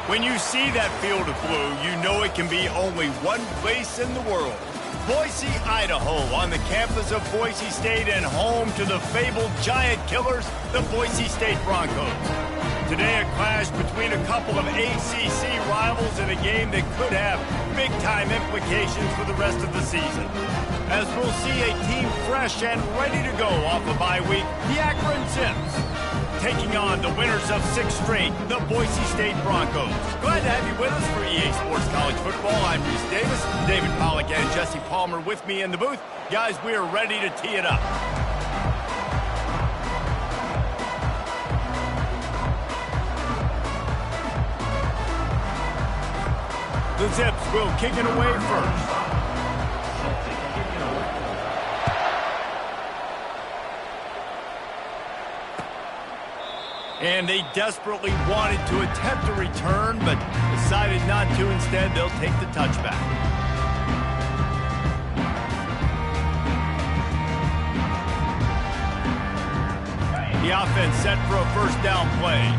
When you see that field of blue, you know it can be only one place in the world. Boise, Idaho, on the campus of Boise State and home to the fabled giant killers, the Boise State Broncos. Today, a clash between a couple of ACC rivals in a game that could have big-time implications for the rest of the season. As we'll see a team fresh and ready to go off a bye week, the Akron Zips, taking on the winners of 6 straight, the Boise State Broncos. Glad to have you with us for EA Sports College Football. I'm Reese Davis, David Pollack and Jesse Palmer with me in the booth. Guys, we are ready to tee it up. The Zips will kick it away first. And they desperately wanted to attempt a return, but decided not to. Instead, they'll take the touchback. The offense set for a first down play.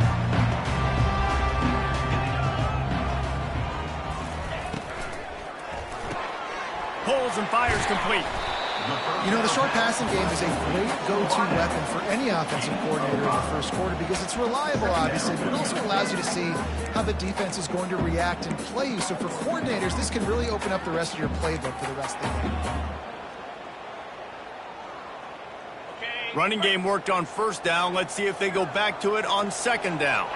Pulls and fires complete. You know, the short passing game is a great go-to weapon for any offensive coordinator in the first quarter because it's reliable, obviously, but it also allows you to see how the defense is going to react and play you. So for coordinators, this can really open up the rest of your playbook for the rest of the game. Running game worked on first down. Let's see if they go back to it on second down.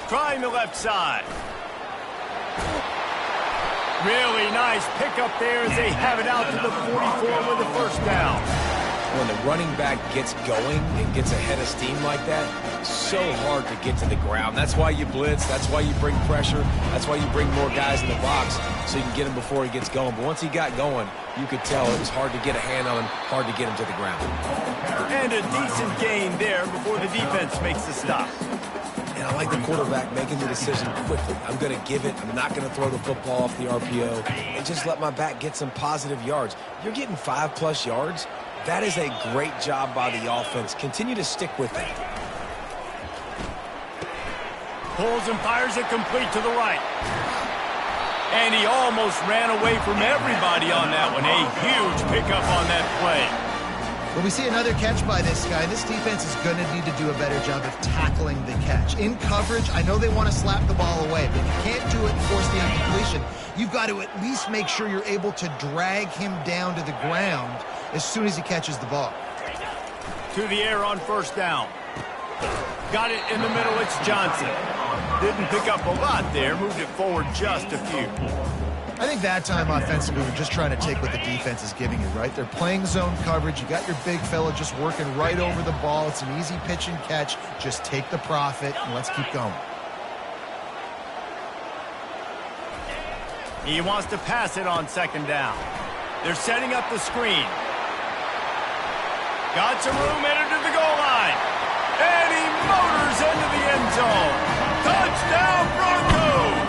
Trying the left side. Really nice pickup there as they have it out to the 44 with the first down. When the running back gets going and gets a head of steam like that, it's so hard to get to the ground. That's why you blitz. That's why you bring pressure. That's why you bring more guys in the box so you can get him before he gets going. But once he got going, you could tell it was hard to get a hand on him, hard to get him to the ground. And a decent gain there before the defense makes the stop. And I like the quarterback making the decision quickly. I'm going to give it. I'm not going to throw the football off the RPO and just let my back get some positive yards. You're getting 5+ yards. That is a great job by the offense. Continue to stick with it. Pulls and fires it complete to the right. And he almost ran away from everybody on that one. A huge pickup on that play. Well, we see another catch by this guy. This defense is going to need to do a better job of tackling the catch. In coverage, I know they want to slap the ball away, but you can't do it and force the incompletion. You've got to at least make sure you're able to drag him down to the ground as soon as he catches the ball. To the air on first down. Got it in the middle, it's Johnson. Didn't pick up a lot there, moved it forward just a few. I think that time offensively, we're just trying to take what the defense is giving you, right? They're playing zone coverage. You got your big fella just working right over the ball. It's an easy pitch and catch. Just take the profit and let's keep going. He wants to pass it on second down. They're setting up the screen. Got some room, headed to the goal line. And he motors into the end zone. Touchdown, Broncos!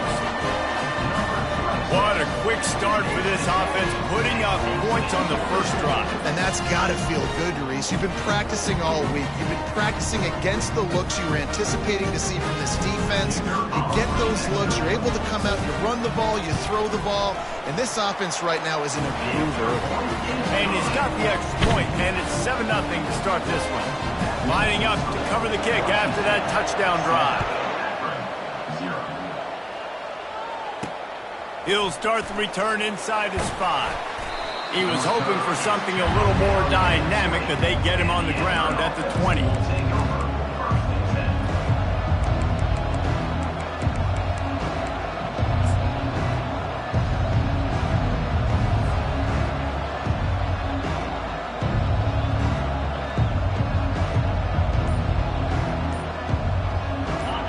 What a quick start for this offense, putting up points on the first drive. And that's got to feel good, Reese. You've been practicing all week. You've been practicing against the looks you were anticipating to see from this defense. You get those looks, you're able to come out, you run the ball, you throw the ball, and this offense right now is in a groove early. And he's got the extra point, and it's 7-0 to start this one. Lining up to cover the kick after that touchdown drive. He'll start the return inside his 5. He was hoping for something a little more dynamic, but they get him on the ground at the 20.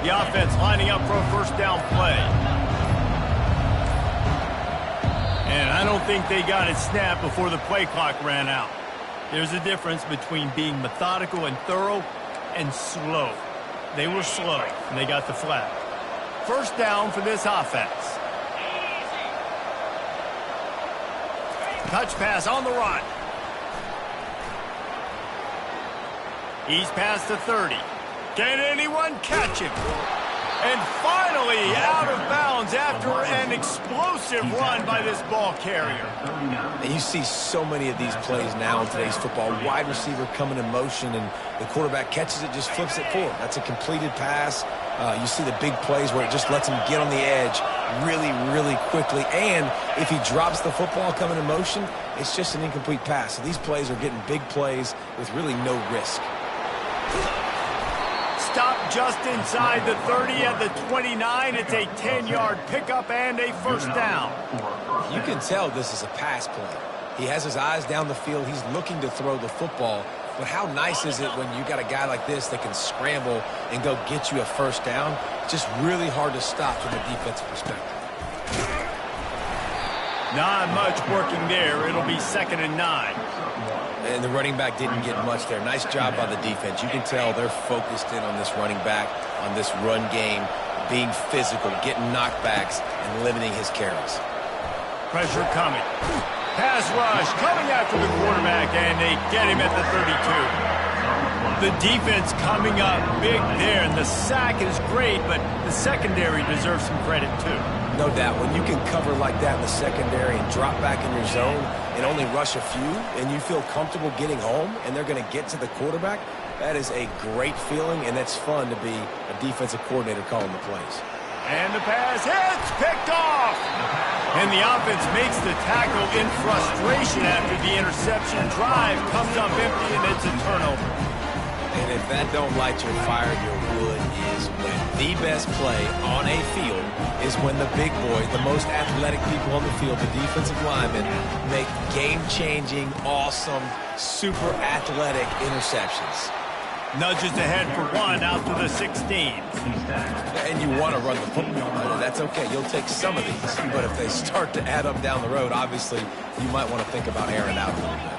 The offense lining up for a first down play. And I don't think they got it snapped before the play clock ran out. There's a difference between being methodical and thorough and slow. They were slow, and they got the flag. First down for this offense. Touch pass on the run. He's past the 30. Can anyone catch him? And finally out of bounds after an explosive run by this ball carrier. And you see so many of these plays now in today's football. Wide receiver coming in motion, and the quarterback catches it, just flips it forward. That's a completed pass. You see the big plays where it just lets him get on the edge really, really quickly. And if he drops the football coming in motion, it's just an incomplete pass. So these plays are getting big plays with really no risk. Stop just inside the 30 at the 29. It's a 10-yard pickup and a first down. You can tell this is a pass play. He has his eyes down the field. He's looking to throw the football. But how nice is it when you got a guy like this that can scramble and go get you a first down? It's just really hard to stop from a defensive perspective. Not much working there. It'll be 2nd and 9. And the running back didn't get much there. Nice job by the defense. You can tell they're focused in on this running back, on this run game, being physical, getting knockbacks, and limiting his carries. Pressure coming. Pass rush coming after the quarterback, and they get him at the 32. The defense coming up big there, and the sack is great, but the secondary deserves some credit too. No doubt. When you can cover like that in the secondary and drop back in your zone and only rush a few, and you feel comfortable getting home, and they're going to get to the quarterback, that is a great feeling, and that's fun to be a defensive coordinator calling the plays. And the pass hits, picked off. And the offense makes the tackle in frustration after the interception. Drive comes up empty, and it's a turnover. And if that don't light your fire, your wood is when the best play on a field is when the big boys, the most athletic people on the field, the defensive linemen, make game-changing, awesome, super athletic interceptions. Nudges ahead for one out to the 16. And you want to run the football. That's okay. You'll take some of these. But if they start to add up down the road, obviously, you might want to think about airing out a little bit.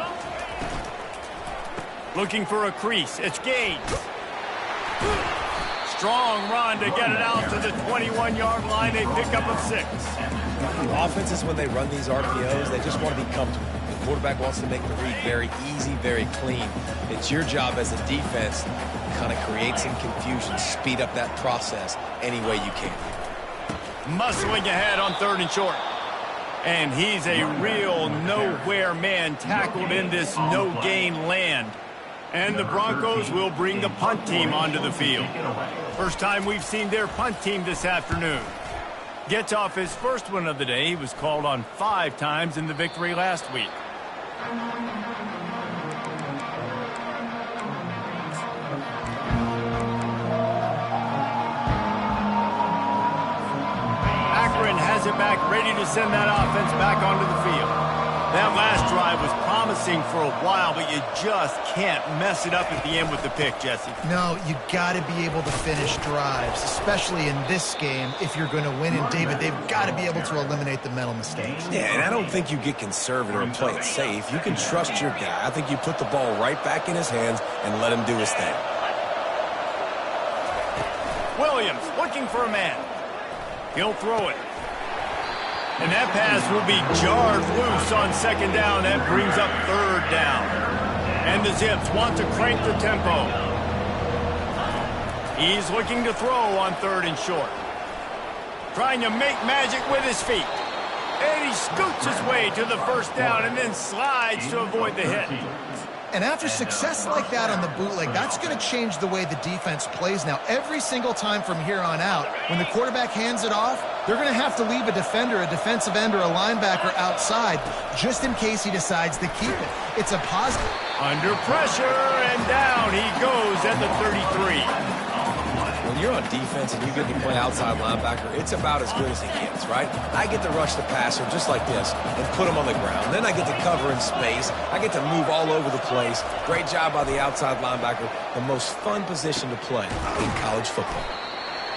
Looking for a crease. It's Gage. Strong run to get it out to the 21-yard line. A pickup of 6. Offenses, when they run these RPOs, they just want to be comfortable. The quarterback wants to make the read very easy, very clean. It's your job as a defense to kind of create some confusion, speed up that process any way you can. Muscling ahead on 3rd and short. And he's a real nowhere man tackled in this no-gain land. And the Broncos will bring the punt team onto the field. First time we've seen their punt team this afternoon. Gets off his first one of the day. He was called on 5 times in the victory last week. Akron has it back, ready to send that offense back onto the field. That last drive was promising for a while, but you just can't mess it up at the end with the pick, Jesse. No, you got to be able to finish drives, especially in this game if you're going to win. And, David, they've got to be able to eliminate the mental mistakes. Yeah, and I don't think you get conservative and play it safe. You can trust your guy. I think you put the ball right back in his hands and let him do his thing. Williams looking for a man. He'll throw it. And that pass will be jarred loose on 2nd down. That brings up 3rd down. And the Zips want to crank the tempo. He's looking to throw on 3rd and short. Trying to make magic with his feet. And he scoots his way to the 1st down and then slides to avoid the hit. And after success like that on the bootleg, that's going to change the way the defense plays now. Every single time from here on out, when the quarterback hands it off, they're going to have to leave a defender, a defensive end, or a linebacker outside just in case he decides to keep it. It's a positive. Under pressure, and down he goes at the 33. When you're on defense and you get to play outside linebacker, it's about as good as he gets, right? I get to rush the passer just like this and put him on the ground. Then I get to cover in space. I get to move all over the place. Great job by the outside linebacker. The most fun position to play in college football.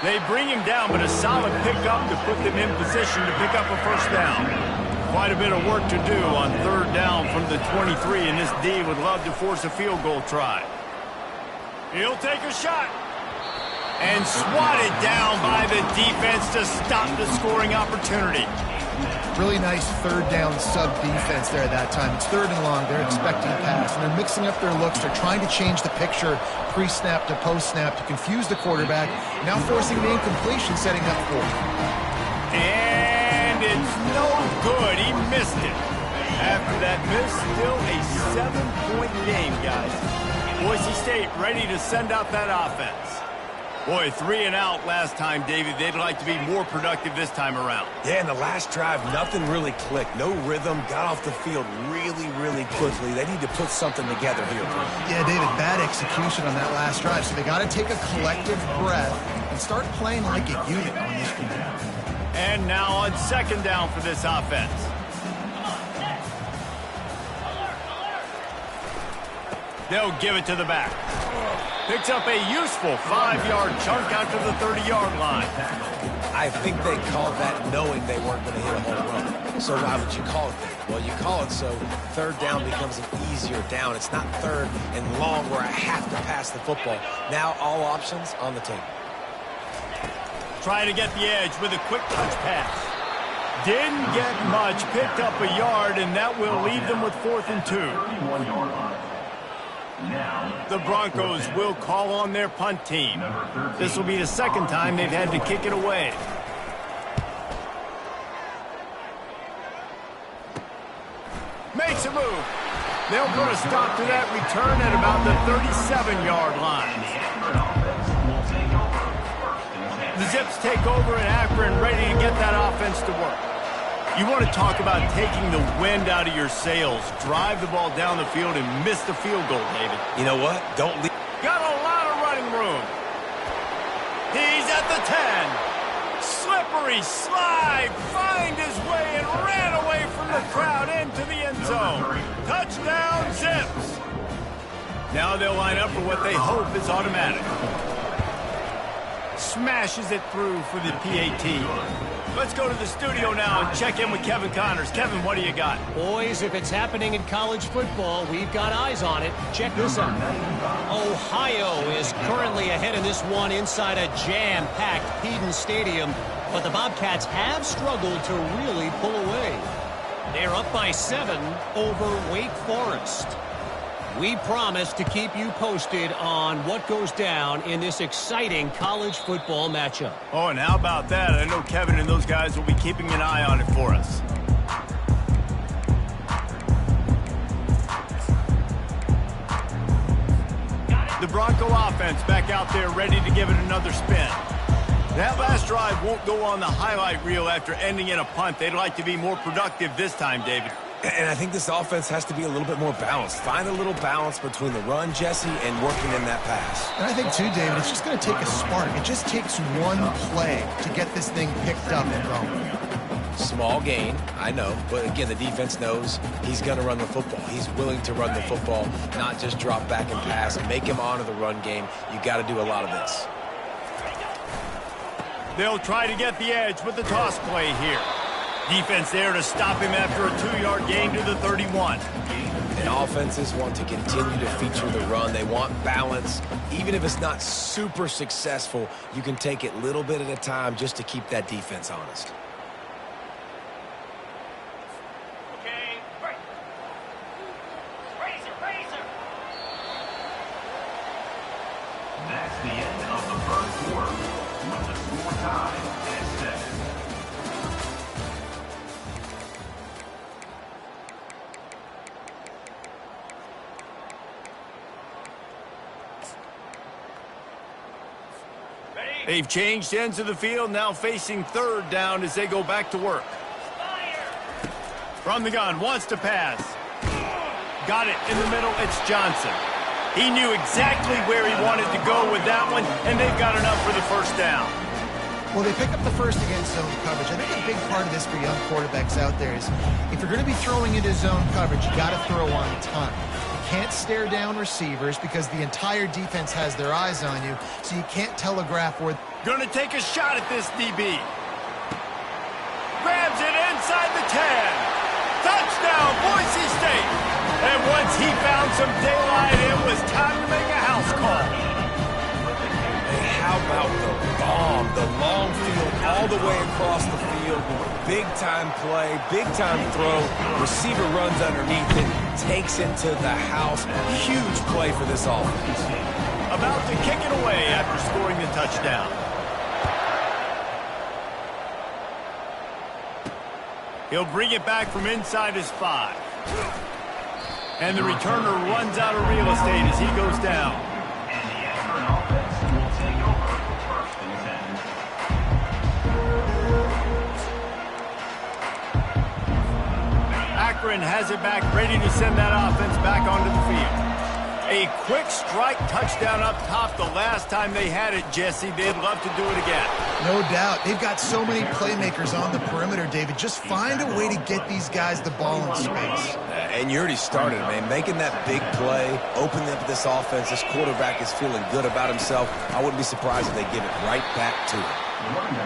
They bring him down, but a solid pickup to put them in position to pick up a 1st down. Quite a bit of work to do on 3rd down from the 23, and this D would love to force a field goal try. He'll take a shot. And swatted down by the defense to stop the scoring opportunity. Really nice third down sub defense there at that time. It's third and long. They're expecting pass, and they're mixing up their looks. They're trying to change the picture pre-snap to post-snap to confuse the quarterback, now forcing the incompletion, setting up fourth. And it's no good. He missed it. After that miss, still a 7-point game, guys. Boise State ready to send out that offense. Boy, 3 and out last time, David. They'd like to be more productive this time around. Yeah, in the last drive, nothing really clicked. No rhythm, got off the field really, really quickly. They need to put something together here. Yeah, David, bad execution on that last drive. So they got to take a collective breath and start playing like a unit on this game. And now on second down for this offense. They'll give it to the back. Picks up a useful 5-yard chunk out to the 30-yard line. I think they called that knowing they weren't going to hit a home run. So why would you call it that? Well, you call it so third down becomes an easier down. It's not third and long where I have to pass the football. Now all options on the table. Trying to get the edge with a quick touch pass. Didn't get much, picked up a yard, and that will leave them with 4th and 2. The Broncos will call on their punt team. This will be the second time they've had to kick it away. Makes a move. They'll put a stop to that return at about the 37-yard line. The Zips take over in Akron, ready to get that offense to work. You want to talk about taking the wind out of your sails. Drive the ball down the field and miss the field goal, David. You know what? Don't leave. Got a lot of running room. He's at the 10. Slippery slide. Find his way and ran away from the crowd into the end zone. Touchdown, Zips. Now they'll line up for what they hope is automatic. Smashes it through for the PAT. Let's go to the studio now and check in with Kevin Connors. Kevin, what do you got? Boys, if it's happening in college football, we've got eyes on it. Check this out. Ohio is currently ahead in this one inside a jam-packed Peden Stadium, but the Bobcats have struggled to really pull away. They're up by 7 over Wake Forest. We promise to keep you posted on what goes down in this exciting college football matchup. Oh, and how about that? I know Kevin and those guys will be keeping an eye on it for us. The Bronco offense back out there ready to give it another spin. That last drive won't go on the highlight reel after ending in a punt. They'd like to be more productive this time, David. And I think this offense has to be a little bit more balanced. Find a little balance between the run, Jesse, and working in that pass. And I think, too, David, it's just going to take a spark. It just takes one play to get this thing picked up and going. Small gain, I know. But, again, the defense knows he's going to run the football. He's willing to run the football, not just drop back and pass and make him honor the run game. You got to do a lot of this. They'll try to get the edge with the toss play here. Defense there to stop him after a 2-yard gain to the 31. And offenses want to continue to feature the run. They want balance. Even if it's not super successful, you can take it little bit at a time just to keep that defense honest. Okay, break. Razor. That's the end of the first quarter with the score tied at 7. They've changed ends of the field, now facing third down as they go back to work. From the gun, wants to pass. Got it in the middle, it's Johnson. He knew exactly where he wanted to go with that one, and they've got enough for the first down. Well, they pick up the first against zone coverage. I think a big part of this for young quarterbacks out there is if you're going to be throwing into zone coverage, you got to throw on time. Can't stare down receivers because the entire defense has their eyes on you, so you can't telegraph where... Gonna take a shot at this DB. Grabs it inside the 10. Touchdown, Boise State. And once he found some daylight, it was time to make a house call. Hey, how about the bomb the long field all the way across the field. Big-time play, big-time throw. Receiver runs underneath it, takes it to the house. Huge play for this offense. About to kick it away after scoring the touchdown. He'll bring it back from inside his 5. And the returner runs out of real estate as he goes down. And the Akron offense will take over for 1st and 10. Akron has it back, ready to send that offense back onto the field. A quick strike touchdown up top the last time they had it, Jesse. They'd love to do it again. No doubt. They've got so many playmakers on the perimeter, David. Just find a way to get these guys the ball in space. And you already started, man. Making that big play, opening up this offense. This quarterback is feeling good about himself. I wouldn't be surprised if they give it right back to him.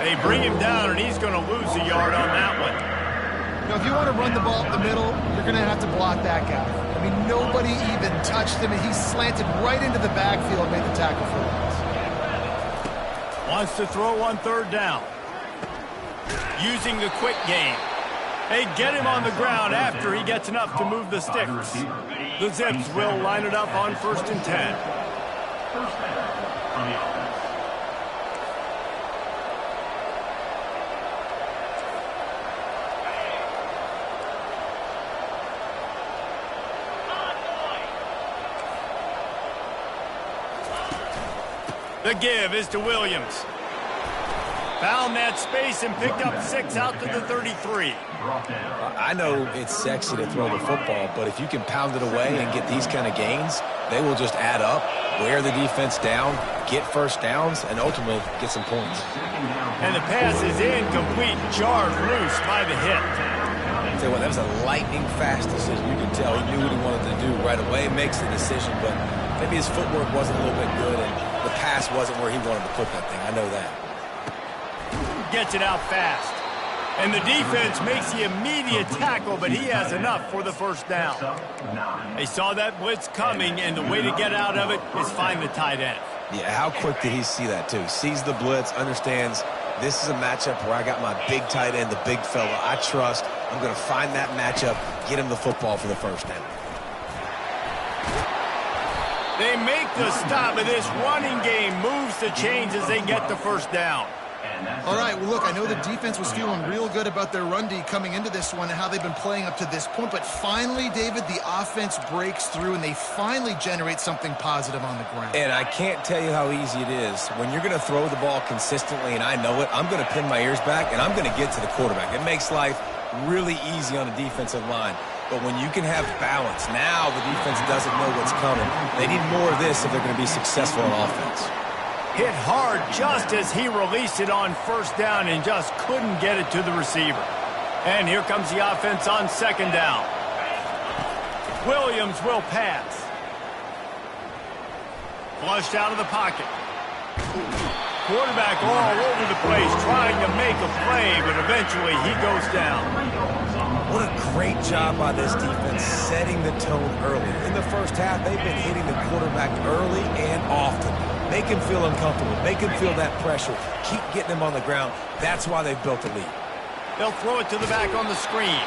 They bring him down, and he's going to lose a yard on that one. You know, if you want to run the ball up the middle, you're going to have to block that guy. I mean, nobody even touched him, and he slanted right into the backfield and made the tackle for loss. Wants to throw on 3rd down. Using the quick game. They get him on the ground after he gets enough to move the sticks. The Zips will line it up on 1st and 10. 1st down on the offense. The give is to Williams. Found that space and picked up 6 out to the 33. I know it's sexy to throw the football, but if you can pound it away and get these kind of gains, they will just add up, wear the defense down, get 1st downs, and ultimately get some points. And the pass is incomplete, jarred loose by the hit. I'll tell you what, that was a lightning-fast decision. You can tell he knew what he wanted to do right away, makes the decision, but maybe his footwork wasn't a little bit good, and the pass wasn't where he wanted to put that thing. I know that. Gets it out fast. And the defense makes the immediate tackle, but he has enough for the 1st down. They saw that blitz coming, and the way to get out of it is find the tight end. Yeah, how quick did he see that, too? Sees the blitz, understands this is a matchup where I got my big tight end, the big fella I trust. I'm going to find that matchup, get him the football for the 1st down. They make the stop, and this running game moves the chains as they get the 1st down. All right, well, look, I know the defense was feeling real good about their run D coming into this one and how they've been playing up to this point, but finally, David, the offense breaks through, and they finally generate something positive on the ground. And I can't tell you how easy it is. When you're going to throw the ball consistently, and I know it, I'm going to pin my ears back, and I'm going to get to the quarterback. It makes life really easy on the defensive line. But when you can have balance, now the defense doesn't know what's coming. They need more of this if they're going to be successful on offense. Hit hard just as he released it on 1st down and just couldn't get it to the receiver. And here comes the offense on 2nd down. Williams will pass. Flushed out of the pocket. Quarterback all over the place trying to make a play, but eventually he goes down. What a great job by this defense setting the tone early. In the 1st half, they've been hitting the quarterback early and often. Make him feel uncomfortable. Make him feel that pressure. Keep getting him on the ground. That's why they've built a lead. They'll throw it to the back on the screen.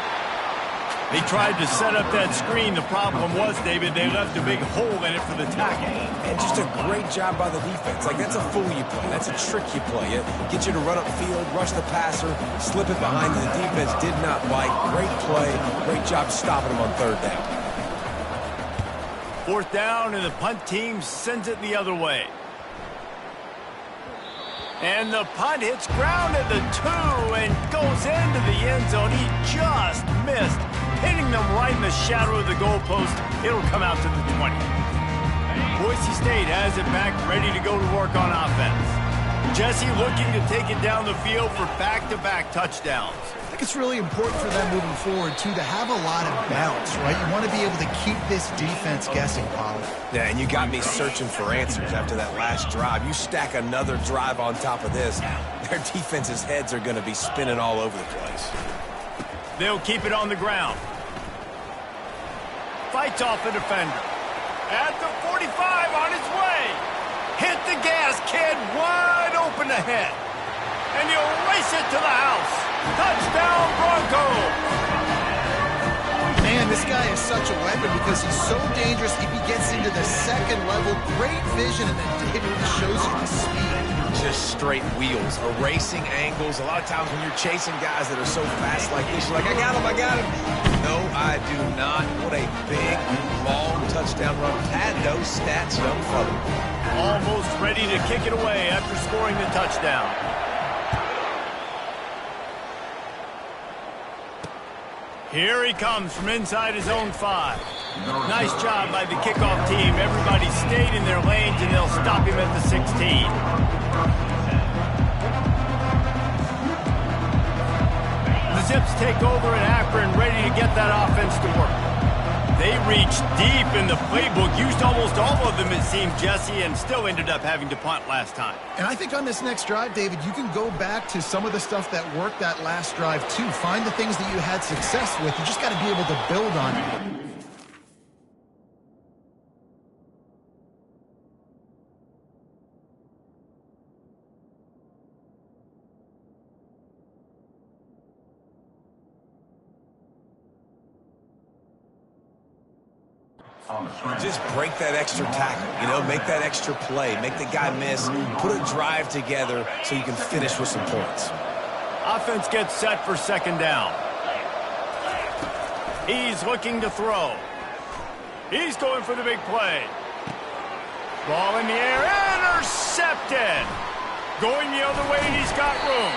They tried to set up that screen. The problem was, David, they left a big hole in it for the tackle. And just a great job by the defense. Like, that's a fool you play. That's a trick you play. It gets you to run upfield, rush the passer, slip it behind you. The defense did not bite. Great play. Great job stopping him on 3rd down. 4th down, and the punt team sends it the other way. And the punt hits ground at the 2 and goes into the end zone. He just missed, hitting them right in the shadow of the goalpost. It'll come out to the 20. Boise State has it back, ready to go to work on offense. Jesse looking to take it down the field for back-to-back touchdowns. I think it's really important for them moving forward, too, to have a lot of balance, right? You want to be able to keep this defense guessing, Pollard. Yeah, and you got me searching for answers after that last drive. You stack another drive on top of this, their defense's heads are going to be spinning all over the place. They'll keep it on the ground. Fights off a defender. At the 45 on his way. Hit the gas, kid. Wide open ahead. and he'll race it to the house. Touchdown, Broncos! Man, this guy is such a weapon because he's so dangerous. If he gets into the second level, great vision, and then David shows you the speed. Just straight wheels, erasing angles. A lot of times when you're chasing guys that are so fast like this, you're like, I got him. No, I do not. What a big, long touchdown run. Pad those stats, young fella. Almost ready to kick it away after scoring the touchdown. Here he comes from inside his own 5. Nice job by the kickoff team. Everybody stayed in their lanes, and they'll stop him at the 16. The Zips take over at Akron, ready to get that offense to work. They reached deep in the playbook, used almost all of them, it seemed, Jesse, and still ended up having to punt last time. And I think on this next drive, David, you can go back to some of the stuff that worked that last drive, too. Find the things that you had success with. You just got to be able to build on it. Just break that extra tackle, make that extra play, make the guy miss, put a drive together so you can finish with some points. Offense gets set for second down. He's looking to throw. He's going for the big play. Ball in the air, intercepted. Going the other way, and he's got room.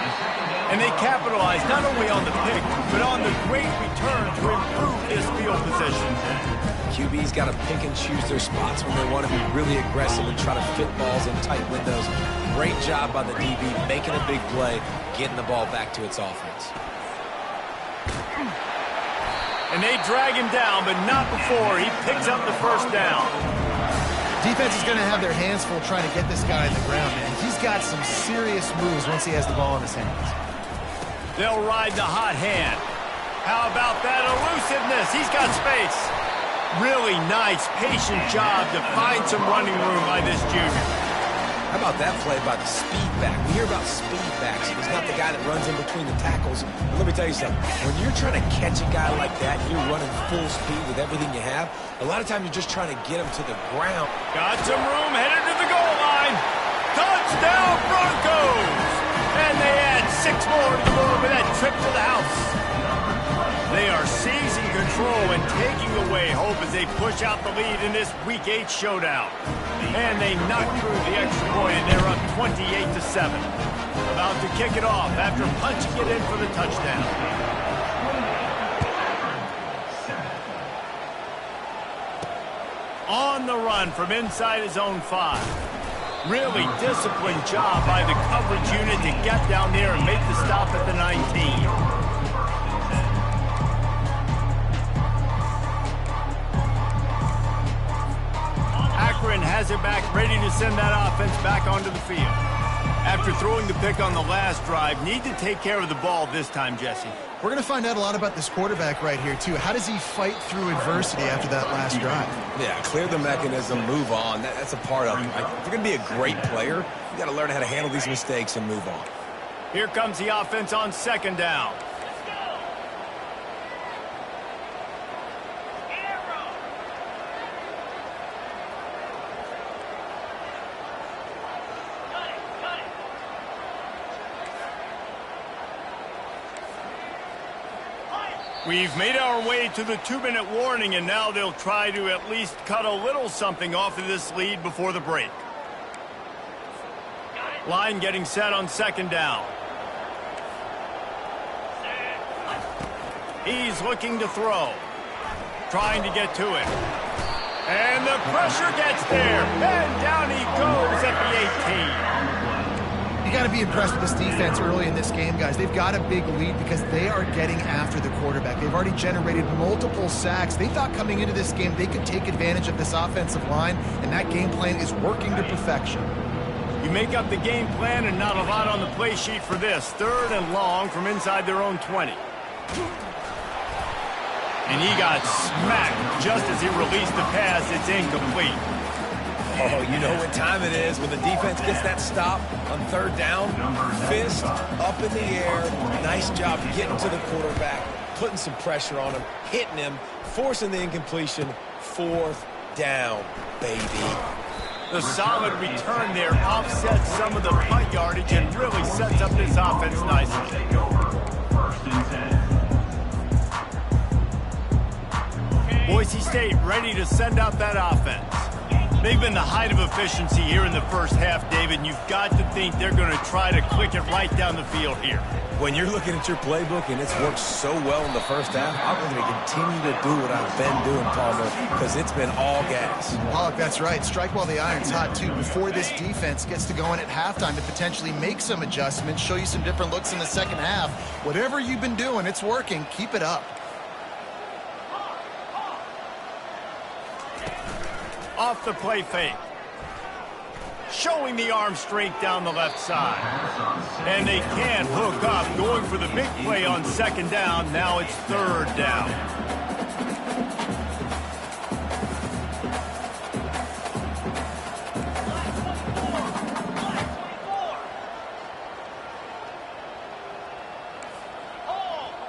And they capitalize not only on the pick, but on the great return to improve this field position. QB's got to pick and choose their spots when they want to be really aggressive and try to fit balls in tight windows. Great job by the DB, making a big play, getting the ball back to its offense. And they drag him down, but not before he picks up the first down. Defense is going to have their hands full trying to get this guy on the ground, man. He's got some serious moves once he has the ball in his hands. They'll ride the hot hand. How about that elusiveness? He's got space. Really nice, patient job to find some running room by this junior. How about that play by the speed back? We hear about speed backs. He's not the guy that runs in between the tackles. But let me tell you something. When you're trying to catch a guy like that, you're running full speed with everything you have, a lot of times you're just trying to get him to the ground. Got some room, headed to the goal line. Touchdown, Broncos! And they add 6 more to go with that trip to the house. They are seizing control and taking away hope as they push out the lead in this Week 8 showdown. And they knock through the extra point, and they're up 28-7. About to kick it off after punching it in for the touchdown. On the run from inside his own 5. Really disciplined job by the coverage unit to get down there and make the stop at the 19. Akron has it back, ready to send that offense back onto the field. After throwing the pick on the last drive, need to take care of the ball this time, Jesse. We're going to find out a lot about this quarterback right here, too. How does he fight through adversity after that last drive? Yeah, clear the mechanism, move on. That's a part of it. If you're going to be a great player, you got to learn how to handle these mistakes and move on. Here comes the offense on second down. We've made our way to the 2-minute warning, and now they'll try to at least cut a little something off of this lead before the break. Line getting set on second down. He's looking to throw. Trying to get to it. And the pressure gets there. And down he goes at the 18. You got to be impressed with this defense early in this game, guys. They've got a big lead because they are getting after the quarterback. They've already generated multiple sacks. They thought coming into this game they could take advantage of this offensive line, and that game plan is working to perfection. You make up the game plan and not a lot on the play sheet for this. 3rd and long from inside their own 20. And he got smacked just as he released the pass. It's incomplete. Oh, you know what time it is when the defense gets that stop on third down. Fist up in the air. Nice job getting to the quarterback, putting some pressure on him, hitting him, forcing the incompletion. Fourth down, baby. The solid return there offsets some of the punt yardage and really sets up this offense nicely. Boise State ready to send out that offense. They've been the height of efficiency here in the first half, David, and you've got to think they're going to try to click it right down the field here. When you're looking at your playbook and it's worked so well in the first half, I'm going to continue to do what I've been doing, Palmer, because it's been all gas. Pollock, that's right. Strike while the iron's hot, too, before this defense gets to go in at halftime to potentially make some adjustments, show you some different looks in the second half. Whatever you've been doing, it's working. Keep it up. Off the play fake. Showing the arm strength down the left side. And they can't hook up. Going for the big play on second down. Now it's third down.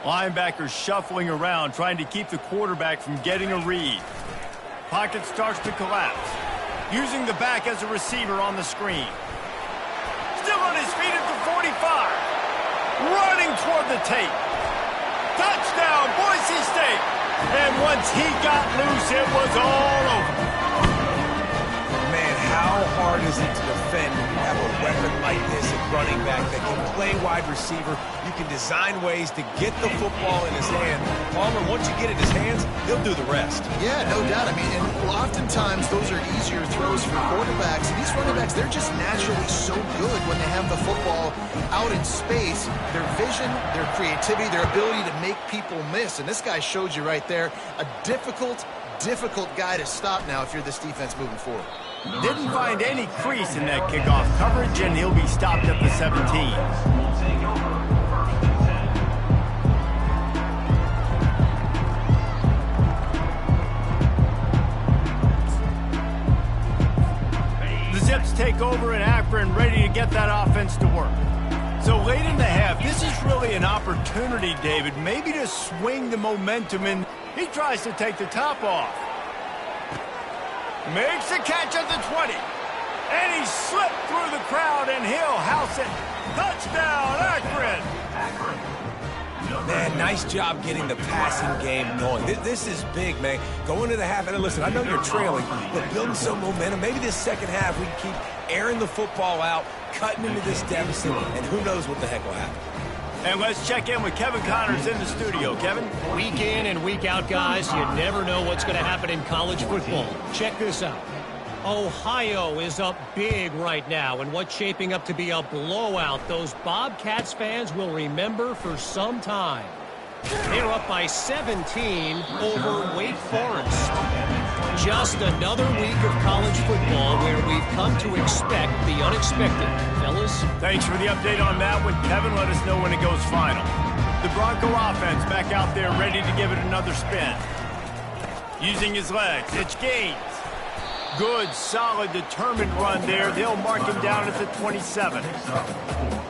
Linebackers shuffling around, trying to keep the quarterback from getting a read. Pocket starts to collapse. Using the back as a receiver on the screen. Still on his feet at the 45. Running toward the tape. Touchdown, Boise State. And once he got loose, it was all over. Man, how hard is it to defend when you have a weapon like this at running back that can play wide receiver? You can design ways to get the football in his hand. Palmer, once you get it in his hands, he'll do the rest. Yeah, no doubt. I mean, and oftentimes those are easier throws for quarterbacks. And these running backs, they're just naturally so good when they have the football out in space. Their vision, their creativity, their ability to make people miss. And this guy showed you right there a difficult guy to stop now if you're this defense moving forward. Didn't find any crease in that kickoff coverage, and he'll be stopped at the 17. Zips take over in Akron, ready to get that offense to work. So late in the half, this is really an opportunity, David, maybe to swing the momentum, and he tries to take the top off. Makes the catch at the 20. And he slipped through the crowd, and he'll house it. Touchdown, Akron! Man, nice job getting the passing game going. This is big, man. Going to the half, and listen, I know you're trailing, but building some momentum. Maybe this second half we can keep airing the football out, cutting into this deficit, and who knows what the heck will happen. And let's check in with Kevin Connors in the studio. Kevin? Week in and week out, guys, you never know what's going to happen in college football. Check this out. Ohio is up big right now in what's shaping up to be a blowout those Bobcats fans will remember for some time. They're up by 17 over Wake Forest. Just another week of college football where we've come to expect the unexpected. Fellas? Thanks for the update on that one, Kevin. Let us know when it goes final. The Bronco offense back out there ready to give it another spin. Using his legs, it's Gaines. Good, solid, determined run there. They'll mark him down at the 27.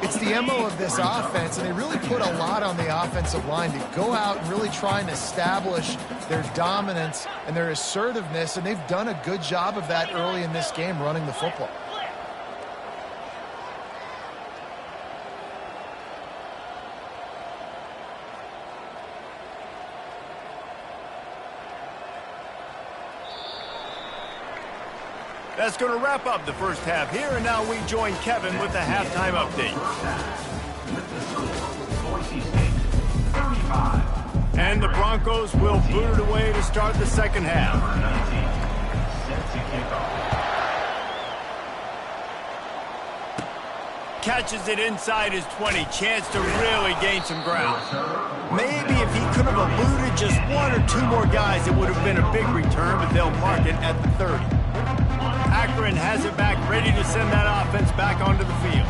It's the MO of this offense, and they really put a lot on the offensive line to go out and really try and establish their dominance and their assertiveness, and they've done a good job of that early in this game running the football. That's going to wrap up the first half here, and now we join Kevin with the halftime update. And the Broncos will boot it away to start the second half. Catches it inside his 20. Chance to really gain some ground. Maybe if he could have eluded just one or two more guys, it would have been a big return, but they'll mark it at the 30. Akron has it back, ready to send that offense back onto the field.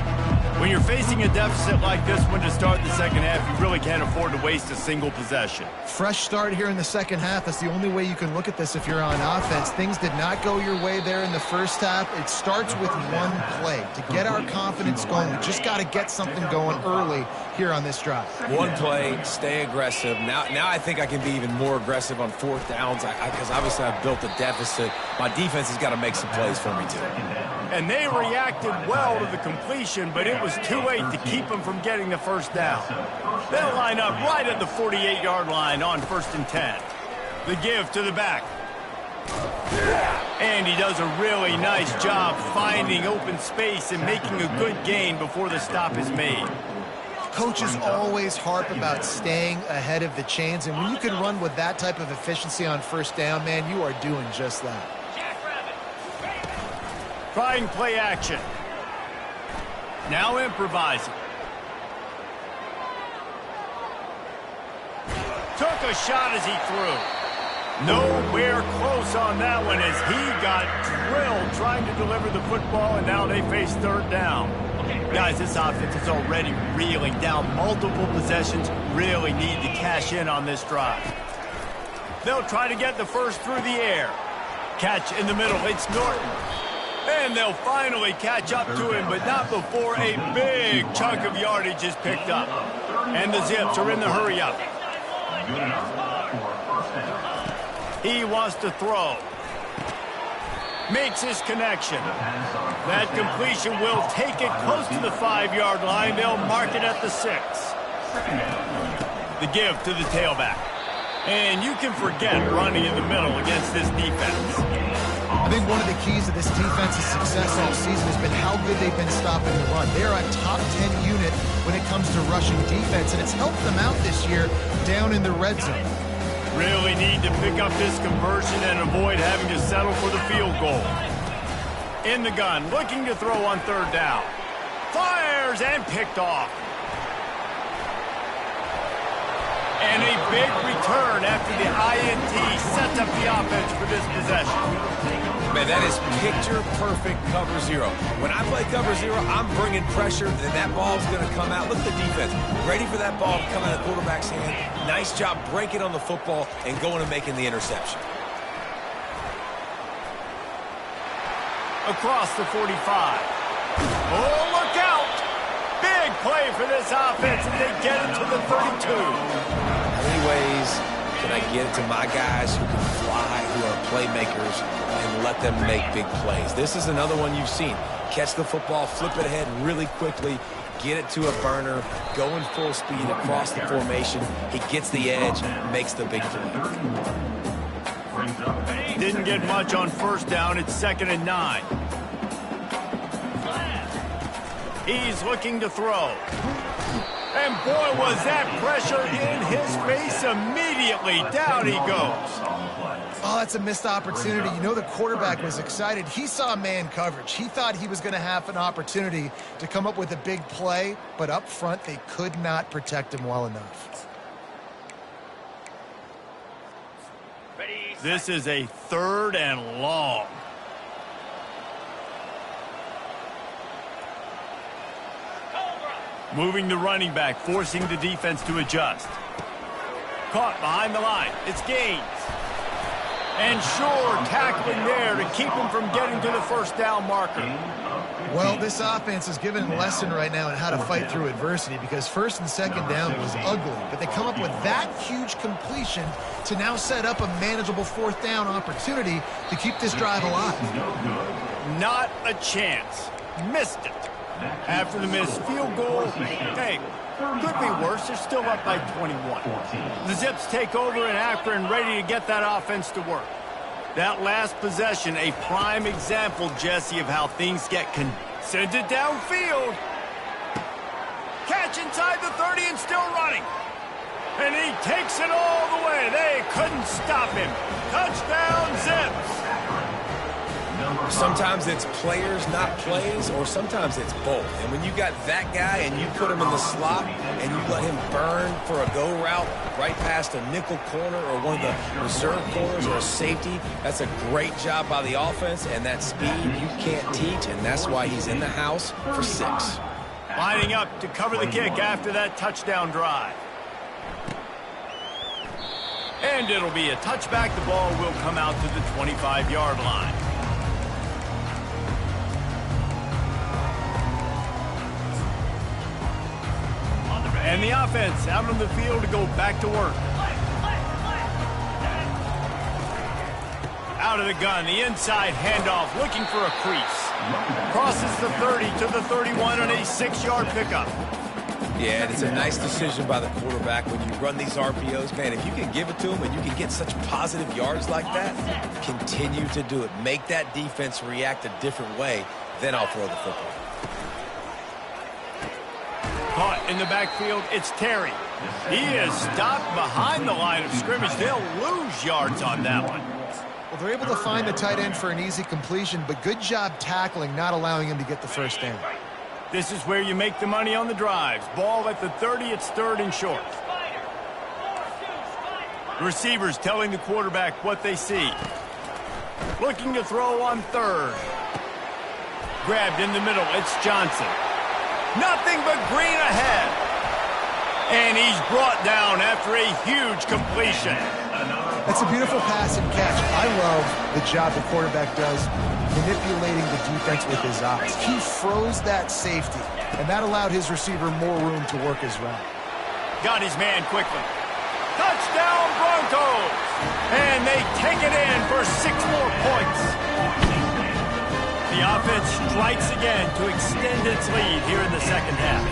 When you're facing a deficit like this one to start the second half, you really can't afford to waste a single possession. Fresh start here in the second half. That's the only way you can look at this if you're on offense. Things did not go your way there in the first half. It starts with one play. To get our confidence going, we just got to get something going early here on this drive. One play, stay aggressive. Now I think I can be even more aggressive on fourth downs because obviously I've built a deficit. My defense has got to make some plays for me too. And they reacted well to the completion, but it was too late to keep them from getting the first down. They'll line up right at the 48-yard line on 1st and 10. The give to the back. And he does a really nice job finding open space and making a good gain before the stop is made. Coaches always harp about staying ahead of the chains, and when you can run with that type of efficiency on first down, man, you are doing just that. Trying play action. Now improvising. Took a shot as he threw. Nowhere close on that one as he got drilled trying to deliver the football, and now they face third down. Guys, this offense is already reeling down multiple possessions. Really need to cash in on this drive. They'll try to get the first through the air. Catch in the middle. It's Norton. And they'll finally catch up to him, but not before a big chunk of yardage is picked up. And the Zips are in the hurry-up. He wants to throw. Makes his connection. That completion will take it close to the 5-yard line. They'll mark it at the 6. The give to the tailback. And you can forget running in the middle against this defense. I think one of the keys to this defense's success all season has been how good they've been stopping the run. They're a top 10 unit when it comes to rushing defense, and it's helped them out this year down in the red zone. Really need to pick up this conversion and avoid having to settle for the field goal. In the gun, looking to throw on third down. Fires and picked off. And a big return after the INT sets up the offense for this possession. Man, that is picture-perfect cover zero. When I play cover zero, I'm bringing pressure, and that ball's going to come out. Look at the defense. Ready for that ball to come out of the quarterback's hand. Nice job breaking on the football and going and making the interception. Across the 45. Oh, look out! Big play for this offense, and they get it to the 32. How many ways can I get it to my guys who can fly, who are playmakers, and let them make big plays? This is another one you've seen. Catch the football, flip it ahead really quickly, get it to a burner, go in full speed across the formation. He gets the edge, makes the big play. Didn't get much on first down. It's 2nd and 9. He's looking to throw. And boy, was that pressure in his face immediately. Down he goes. Oh, that's a missed opportunity. You know the quarterback was excited. He saw man coverage. He thought he was going to have an opportunity to come up with a big play, but up front they could not protect him well enough. This is a 3rd and long. Moving the running back, forcing the defense to adjust. Caught behind the line. It's Gaines. And sure, tackling there to keep him from getting to the first down marker. Well, this offense is given a lesson right now on how to fight through adversity because 1st and 2nd down was ugly, but they come up with that huge completion to now set up a manageable 4th down opportunity to keep this drive alive. Not a chance. Missed it. After the missed field goal, hey, could be worse. They're still up by 21. The Zips take over in Akron, ready to get that offense to work. That last possession, a prime example, Jesse, of how things get sent it downfield. Catch inside the 30 and still running. And he takes it all the way. They couldn't stop him. Touchdown, Zips. Sometimes it's players, not plays, or sometimes it's both. And when you got that guy and you put him in the slot and you let him burn for a go route right past a nickel corner or one of the reserve corners or a safety, that's a great job by the offense, and that speed you can't teach, and that's why he's in the house for 6. Lining up to cover the kick after that touchdown drive. And it'll be a touchback. The ball will come out to the 25-yard line. And the offense out on the field to go back to work. Out of the gun, the inside handoff, looking for a crease. Crosses the 30 to the 31 on a 6-yard pickup. Yeah, and it's a nice decision by the quarterback when you run these RPOs. Man, if you can give it to them and you can get such positive yards like that, continue to do it. Make that defense react a different way, then I'll throw the football. Caught in the backfield, it's Terry. He is stopped behind the line of scrimmage. They'll lose yards on that one. Well, they're able to find the tight end for an easy completion, but good job tackling, not allowing him to get the first down. This is where you make the money on the drives. Ball at the 30, it's 3rd and short. The receivers telling the quarterback what they see. Looking to throw on 3rd. Grabbed in the middle, it's Johnson. Nothing but green ahead. And he's brought down after a huge completion. That's a beautiful pass and catch. I love the job the quarterback does manipulating the defense with his eyes. He froze that safety, and that allowed his receiver more room to work his route. Got his man quickly. Touchdown Broncos! And they take it in for 6 more points. The offense strikes again to extend its lead here in the second half.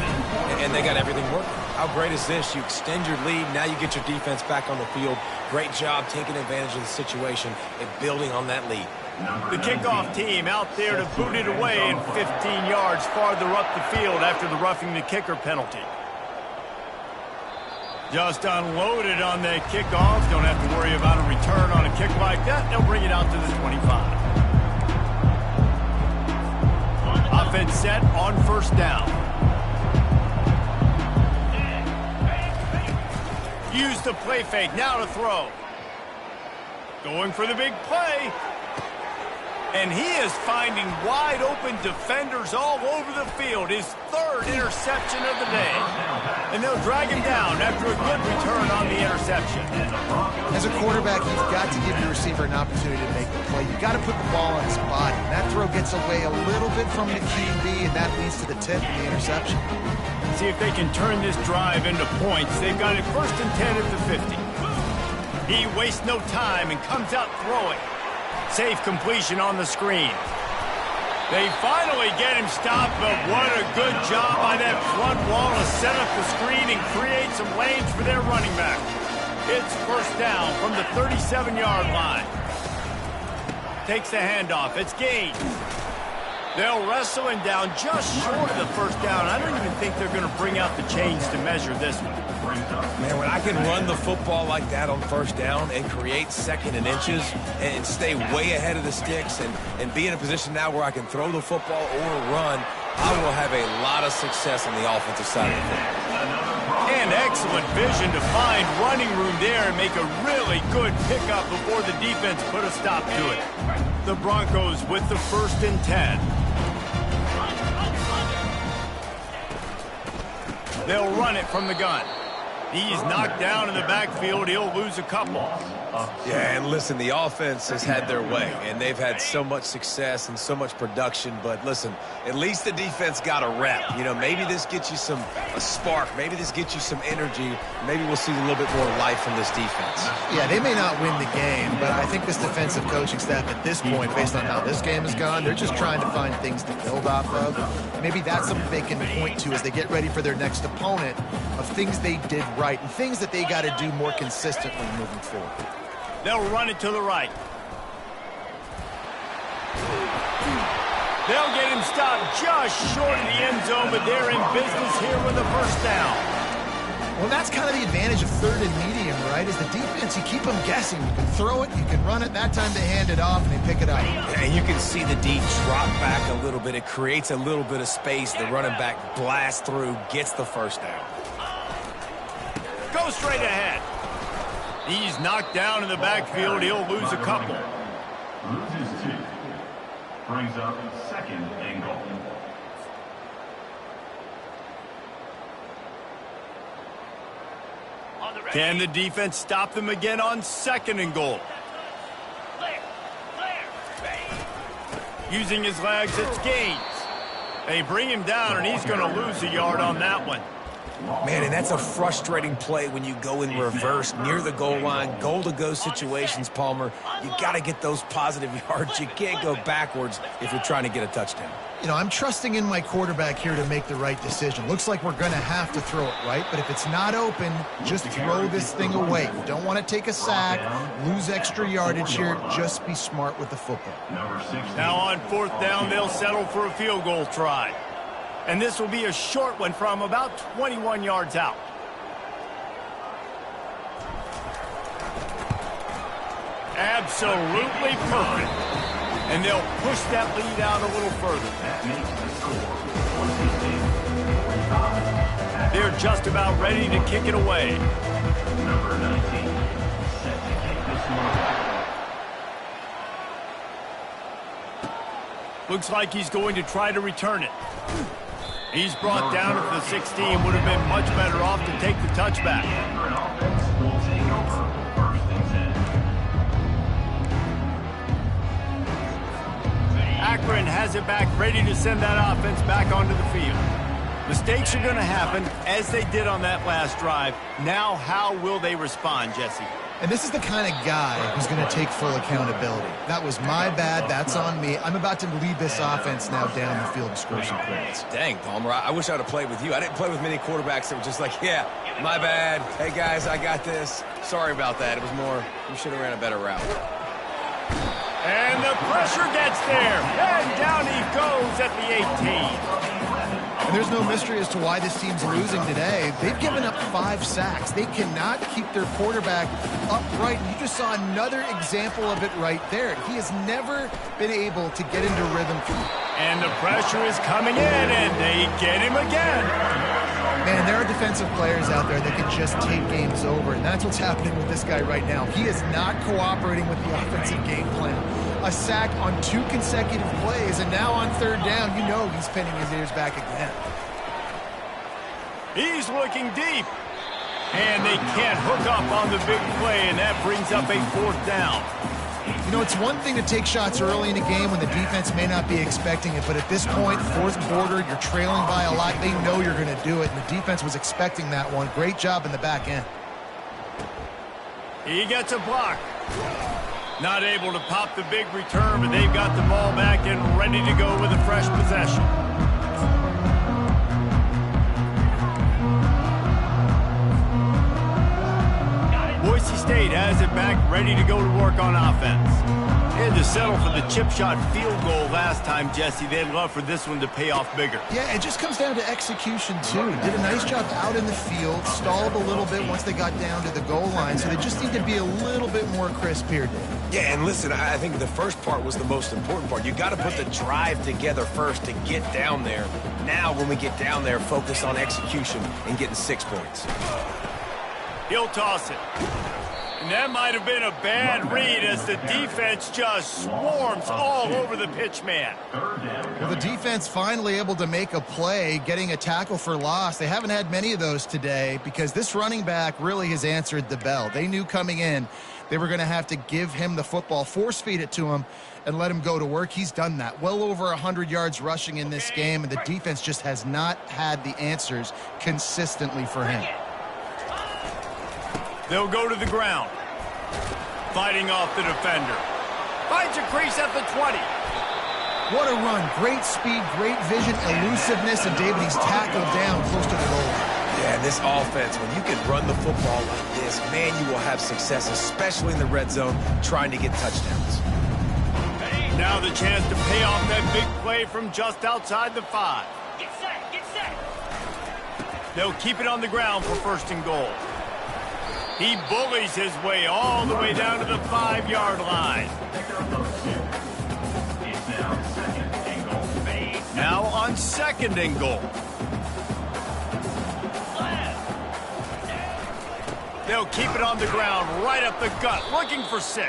And they got everything working. How great is this? You extend your lead, now you get your defense back on the field. Great job taking advantage of the situation and building on that lead. The kickoff team out there to boot it away and 15 yards farther up the field after the roughing the kicker penalty. Just unloaded on that kickoff. Don't have to worry about a return on a kick like that. They'll bring it out to the 25. Offense set on 1st down. Use the play fake, now to throw. Going for the big play. And he is finding wide open defenders all over the field. His 3rd interception of the day. And they'll drag him down after a good return on the interception. As a quarterback, you've got to give your receiver an opportunity to make the play. You've got to put the ball on his body. And that throw gets away a little bit from the QB, and that leads to the tip and the interception. See if they can turn this drive into points. They've got it 1st and 10 at the 50. He wastes no time and comes out throwing. Safe completion on the screen. They finally get him stopped, but what a good job by that front wall to set up the screen and create some lanes for their running back. It's 1st down from the 37-yard line. Takes the handoff. It's Gaines. They'll wrestle him down just short of the 1st down. I don't even think they're going to bring out the chains to measure this one. Man, when I can run the football like that on 1st down and create 2nd and inches and stay way ahead of the sticks and be in a position now where I can throw the football or run, I will have a lot of success on the offensive side of the football. And excellent vision to find running room there and make a really good pickup before the defense put a stop to it. The Broncos with the 1st and 10. They'll run it from the gun. He's knocked down in the backfield. He'll lose a couple. Yeah, and listen, the offense has had their way, and they've had so much success and so much production. But listen, at least the defense got a rep. You know, maybe this gets you a spark. Maybe this gets you some energy. Maybe we'll see a little bit more life from this defense. Yeah, they may not win the game, but I think this defensive coaching staff at this point, based on how this game has gone, they're just trying to find things to build off of. Maybe that's something they can point to as they get ready for their next opponent, of things they did right and things that they got to do more consistently moving forward. They'll run it to the right. They'll get him stopped just short of the end zone, but they're in business here with a 1st down. Well, that's kind of the advantage of 3rd and medium, right? Is the defense, you keep them guessing. You can throw it, you can run it. That time they hand it off and they pick it up. And you can see the D drop back a little bit. It creates a little bit of space. The running back blasts through, gets the 1st down. Go straight ahead. He's knocked down in the backfield. He'll lose a couple. Loses 2. Brings up 2nd and goal. Can the defense stop them again on 2nd and goal? Using his legs, it's Gaines. They bring him down, and he's going to lose a yard on that one. Man, and that's a frustrating play when you go in reverse near the goal line, goal-to-go situations, Palmer. You got to get those positive yards. You can't go backwards if you're trying to get a touchdown. You know, I'm trusting in my quarterback here to make the right decision. Looks like we're going to have to throw it, right? But if it's not open, just throw this thing away. You don't want to take a sack, lose extra yardage here. Just be smart with the football. Now on 4th down, they'll settle for a field goal try. And this will be a short one from about 21 yards out. Absolutely perfect. And they'll push that lead out a little further. That makes the score 26. They're just about ready to kick it away. Number 19, set to kick this one back. Looks like he's going to try to return it. He's brought down at the 16. Would have been much better off to take the touchback. Akron offense will take over 1st and 10. Akron has it back, ready to send that offense back onto the field. Mistakes are going to happen, as they did on that last drive. Now, how will they respond, Jesse? And this is the kind of guy who's going to take full accountability. That was my bad. That's on me. I'm about to lead this offense now down the field and score some points. Dang, Palmer, I wish I would have played with you. I didn't play with many quarterbacks that were just like, yeah, my bad. Hey, guys, I got this. Sorry about that. It was more, you should have ran a better route. And the pressure gets there. And down he goes at the 18. And there's no mystery as to why this team's losing today. They've given up 5 sacks. They cannot keep their quarterback upright. And you just saw another example of it right there. He has never been able to get into rhythm. And the pressure is coming in, and they get him again. Man, there are defensive players out there that can just take games over, and that's what's happening with this guy right now. He is not cooperating with the offensive game plan. A sack on 2 consecutive plays, and now on 3rd down, you know he's pinning his ears back again. He's looking deep. And they can't hook up on the big play, and that brings up a 4th down. You know, it's one thing to take shots early in a game when the defense may not be expecting it, but at this point, 4th quarter, you're trailing by a lot. They know you're going to do it, and the defense was expecting that one. Great job in the back end. He gets a block. Not able to pop the big return, but they've got the ball back and ready to go with a fresh possession. Boise State has it back, ready to go to work on offense. They had to settle for the chip shot field goal last time, Jesse. They'd love for this one to pay off bigger. Yeah, it just comes down to execution, too. Did a nice job out in the field, stalled a little bit once they got down to the goal line, so they just need to be a little bit more crisp here, Dave. Yeah, and listen, I think the first part was the most important part. You got to put the drive together first to get down there. Now, when we get down there, focus on execution and getting 6 points. He'll toss it. And that might have been a bad read as the defense just swarms all over the pitch man. Well, the defense finally able to make a play, getting a tackle for loss. They haven't had many of those today because this running back really has answered the bell. They knew coming in they were going to have to give him the football, force feed it to him, and let him go to work. He's done that. Well over 100 yards rushing in this game, and the defense just has not had the answers consistently for him. They'll go to the ground. Fighting off the defender. Finds a crease at the 20. What a run. Great speed, great vision, elusiveness, and David, he's tackled down close to the goal. Yeah, this offense, when you can run the football like this, man, you will have success, especially in the red zone, trying to get touchdowns. Now the chance to pay off that big play from just outside the 5. Get set, get set. They'll keep it on the ground for 1st and goal. He bullies his way all the way down to the 5-yard line. Now on 2nd and goal. They'll keep it on the ground, right up the gut, looking for 6.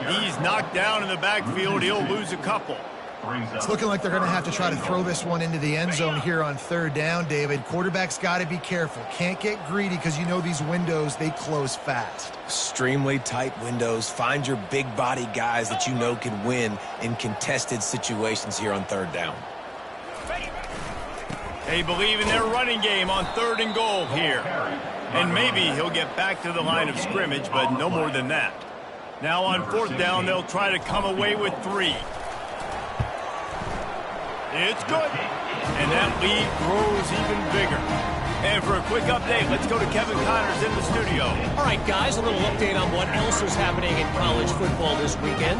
He's knocked down in the backfield. He'll lose a couple. It's looking like they're going to have to try to throw this one into the end zone here on third down, David. Quarterback's got to be careful. Can't get greedy because you know these windows, they close fast. Extremely tight windows. Find your big body guys that you know can win in contested situations here on third down. They believe in their running game on 3rd and goal here. And maybe he'll get back to the line of scrimmage, but no more than that. Now on 4th down, they'll try to come away with 3. It's good. And that lead grows even bigger. And for a quick update, let's go to Kevin Connors in the studio. All right, guys, a little update on what else is happening in college football this weekend.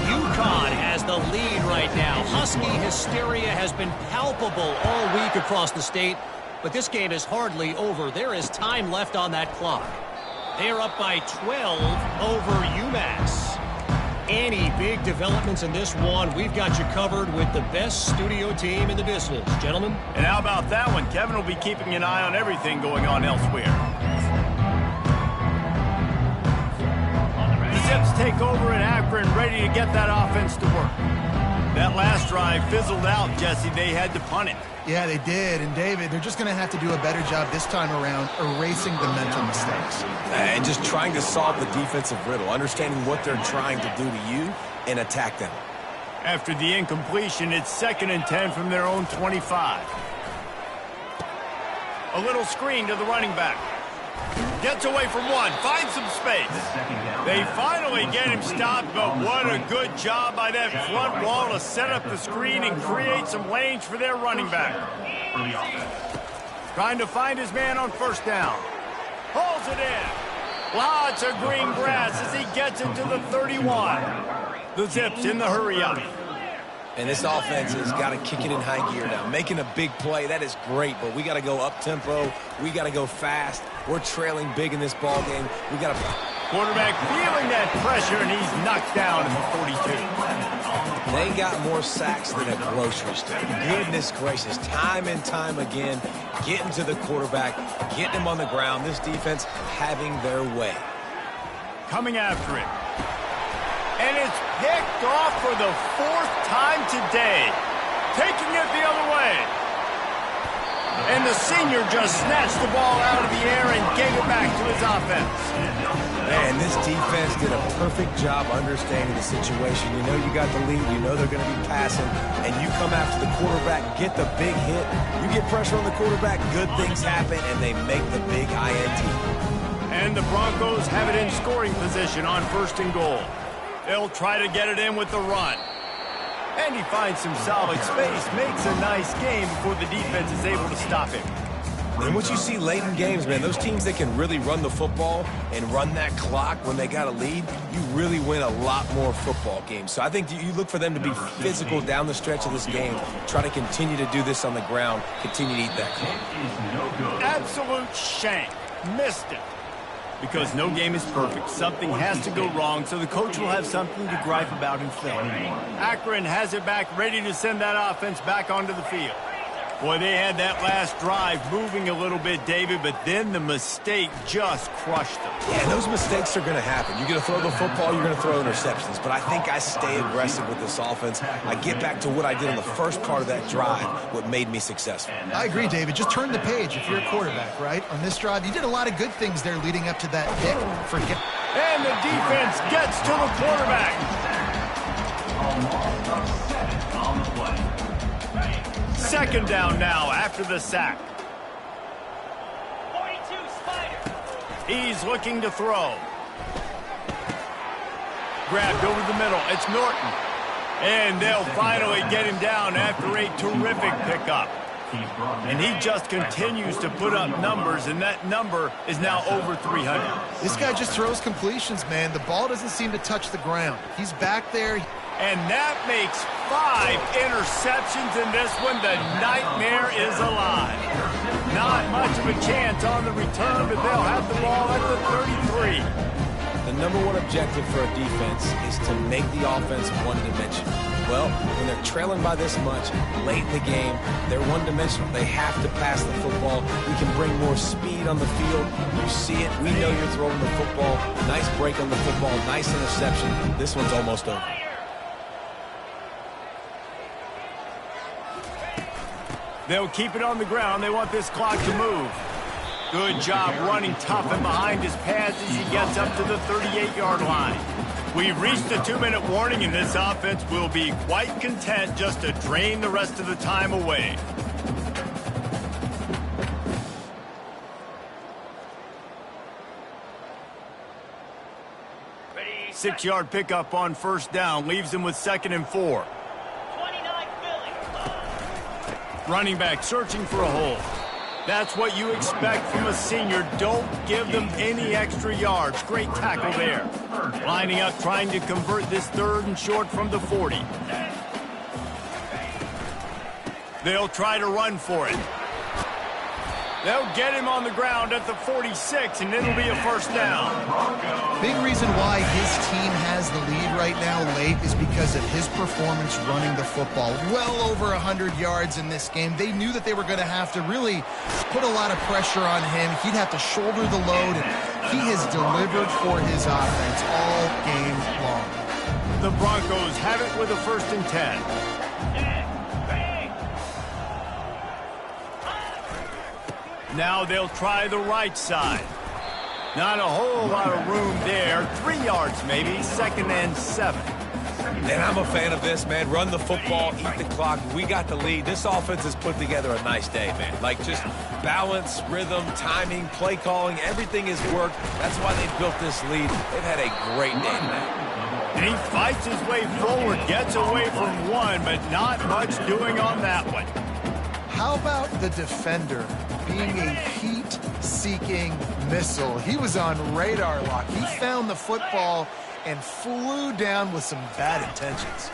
UConn has the lead right now. Husky hysteria has been palpable all week across the state, but this game is hardly over. There is time left on that clock. They are up by 12 over UMass. Any big developments in this one, we've got you covered with the best studio team in the business. Gentlemen? And how about that one? Kevin will be keeping an eye on everything going on elsewhere. The Zips take over in Akron, ready to get that offense to work. That last drive fizzled out, Jesse. They had to punt it. Yeah, they did. And, David, they're just going to have to do a better job this time around erasing the mental mistakes. And just trying to solve the defensive riddle, understanding what they're trying to do to you and attack them. After the incompletion, it's 2nd and 10 from their own 25. A little screen to the running back. Gets away from one, finds some space. They finally get him stopped, but what a good job by that front wall to set up the screen and create some lanes for their running back. Trying to find his man on 1st down. Pulls it in. Lots of green grass as he gets it to the 31. The Zips in the hurry up. And this offense has got to kick it in high gear now. Making a big play, that is great, but we got to go up-tempo. We got to go fast. We're trailing big in this ball game. We got to... Quarterback feeling that pressure, and he's knocked down at the 42. They got more sacks than a grocery store. Goodness gracious, time and time again, getting to the quarterback, getting him on the ground. This defense having their way. Coming after it. And it's picked off for the 4th time today. Taking it the other way. And the senior just snatched the ball out of the air and gave it back to his offense. Man, this defense did a perfect job understanding the situation. You know you got the lead. You know they're going to be passing. And you come after the quarterback, get the big hit. You get pressure on the quarterback, good things happen, and they make the big INT. And the Broncos have it in scoring position on 1st and goal. They'll try to get it in with the run. And he finds some solid space, makes a nice game before the defense is able to stop him. And what you see late in games, man, those teams that can really run the football and run that clock when they got a lead, you really win a lot more football games. So I think you look for them to be physical down the stretch of this game, try to continue to do this on the ground, continue to eat that clock. Absolute shank. Missed it. Because no game is perfect. Something has to go wrong, so the coach will have something to gripe about in film. Akron has it back, ready to send that offense back onto the field. Boy, they had that last drive moving a little bit, David, but then the mistake just crushed them. Yeah, those mistakes are going to happen. You're going to throw the football, you're going to throw interceptions. But I think I stay aggressive with this offense. I get back to what I did on the first part of that drive, what made me successful. I agree, David. Just turn the page if you're a quarterback, right? On this drive, you did a lot of good things there leading up to that pick. And the defense gets to the quarterback. On the play. 2nd down now after the sack. 42 Spider. He's looking to throw. Grabbed over the middle. It's Norton. And they'll finally get him down after a terrific pickup. And he just continues to put up numbers, and that number is now over 300. This guy just throws completions, man. The ball doesn't seem to touch the ground. He's back there. And that makes 5 interceptions in this one. The nightmare is alive. Not much of a chance on the return, but they'll have the ball at the 33. The number one objective for a defense is to make the offense one-dimensional. Well, when they're trailing by this much, late in the game, they're one-dimensional. They have to pass the football. We can bring more speed on the field. You see it. We know you're throwing the football. Nice break on the football. Nice interception. This one's almost over. They'll keep it on the ground. They want this clock to move. Good job running tough and behind his pads as he gets up to the 38-yard line. We've reached a 2-minute warning, and this offense will be quite content just to drain the rest of the time away. Ready, 6-yard pickup on first down leaves him with 2nd and 4. 29 Philly. Running back searching for a hole. That's what you expect from a senior. Don't give them any extra yards. Great tackle there. Lining up, trying to convert this 3rd and short from the 40. They'll try to run for it. They'll get him on the ground at the 46, and it'll be a first down. Big reason why his team has the lead right now late is because of his performance running the football. Well over 100 yards in this game. They knew that they were going to have to really put a lot of pressure on him. He'd have to shoulder the load, and he has delivered for his offense all game long. The Broncos have it with a 1st and 10. Now they'll try the right side. Not a whole lot of room there. 3 yards maybe, 2nd and 7. And I'm a fan of this, man. Run the football, eat the clock. We got the lead. This offense has put together a nice day, man. Like just balance, rhythm, timing, play calling, everything has worked. That's why they've built this lead. They've had a great day tonight. And he fights his way forward, gets away from one, but not much doing on that one. How about the defender being a heat-seeking missile? He was on radar lock. He found the football and flew down with some bad intentions.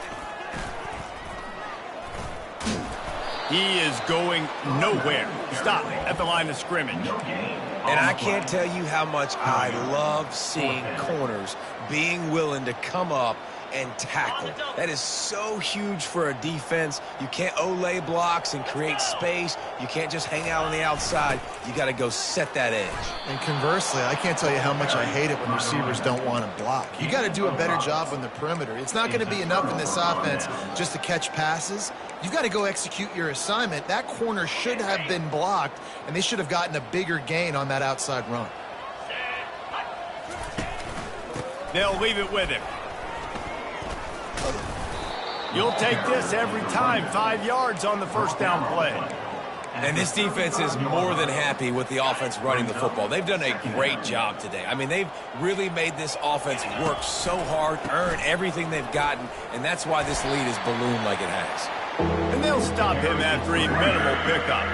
He is going nowhere. Stop at the line of scrimmage. And I can't tell you how much I love seeing corners being willing to come up and tackle. That is so huge for a defense. You can't Olay blocks and create space. You can't just hang out on the outside. You got to go set that edge. And conversely, I can't tell you how much I hate it when receivers don't want to block. You got to do a better job on the perimeter. It's not going to be enough in this offense just to catch passes. You've got to go execute your assignment. That corner should have been blocked, and they should have gotten a bigger gain on that outside run. They'll leave it with him. You'll take this every time. 5 yards on the first down play. And this defense is more than happy with the offense running the football. They've done a great job today. I mean, they've really made this offense work so hard, earn everything they've gotten, and that's why this lead is ballooned like it has. And they'll stop him after a minimal pickup.